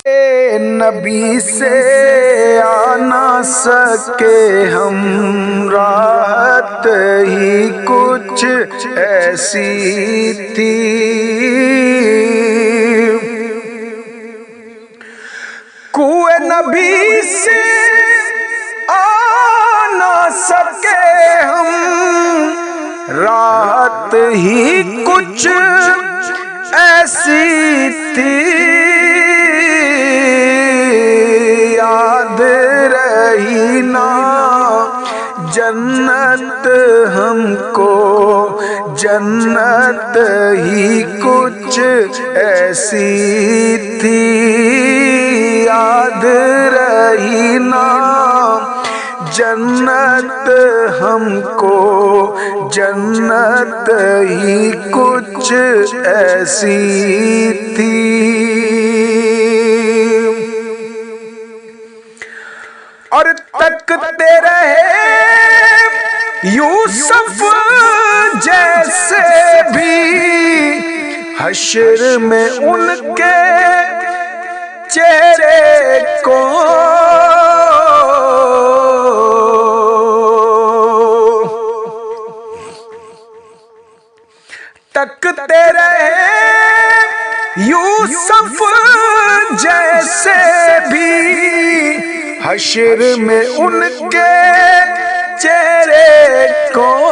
نبی سے آ نہ سکے ہم، راحت ہی کچھ ایسی تھی۔ کوئے نبی سے آ نہ سکے ہم، راحت ہی کچھ ایسی تھی۔ یاد رہی نا جنت ہم کو، جنت ہی کچھ ایسی تھی۔ یاد رہی نا جنت ہم کو، جنت ہی کچھ ایسی تھی۔ اور تکتے رہے یوسف جیسے بھی، حشر میں ان کے چہرے کو۔ تکتے رہے یوسف جیسے بھی، حشر میں ان کے چہرے کو۔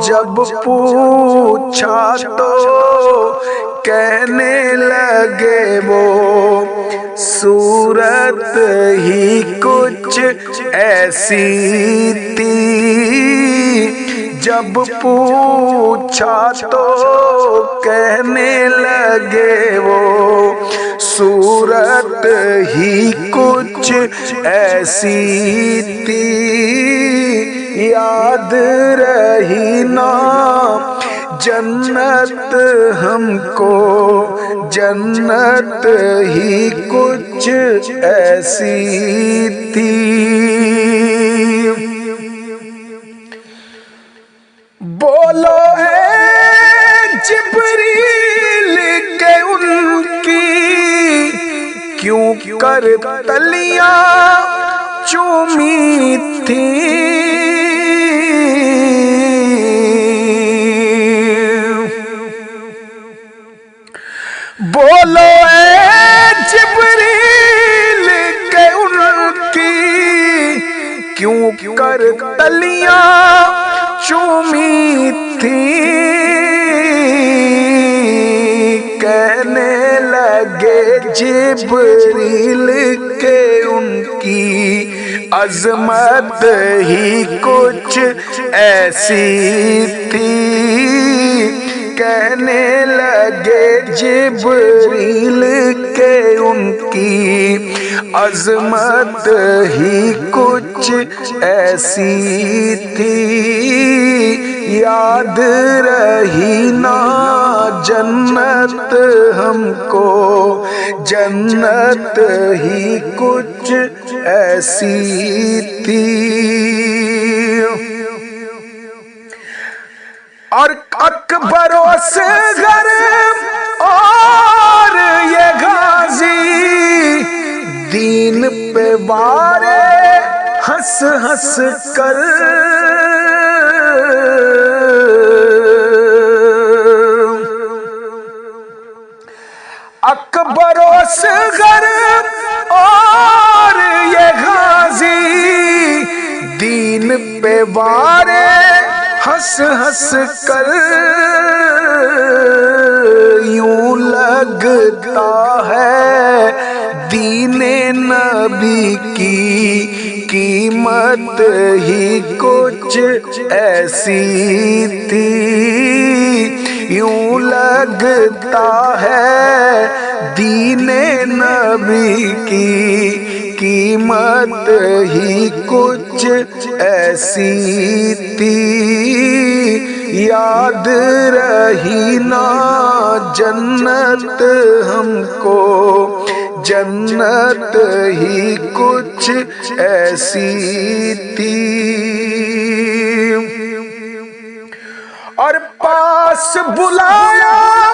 جب پوچھا تو کہنے لگے وہ، صورت ہی کچھ ایسی تھی۔ جب پوچھا تو کہنے لگے وہ، صورت ہی کچھ ایسی تھی۔ یاد رہی نا جنت ہم کو، جنت ہی کچھ ایسی تھی۔ بولو اے جبریل کہ ان کی کیوں کر تلیاں چومی تھیں۔ بولو اے جبریل کہ ان کی کیوں کر تلیاں چومی تھیں۔ کہنے لگے جبریل کہ ان کی عظمت ہی کچھ ایسی تھی۔ کہنے لگے جبریل کہ ان کی عظمت ہی کچھ ایسی تھی۔ یاد رہی نا جنت ہم کو، جنت ہی کچھ ایسی تھی۔ اور اکبر و اصغر اور یہ غازی، دین پہ وارے ہنس ہنس کر۔ اکبر و اصغر اور یہ غازی، دین پہ وارے ہنس ہنس کر۔ یوں لگتا ہے دین نبی کی قیمت ہی کچھ ایسی تھی۔ یوں لگتا ہے دین نبی کی قیمت ہی کچھ ایسی تھی۔ یاد رہی نا جنت ہم کو، جنت ہی کچھ ایسی تھی۔ اور پاس بلایا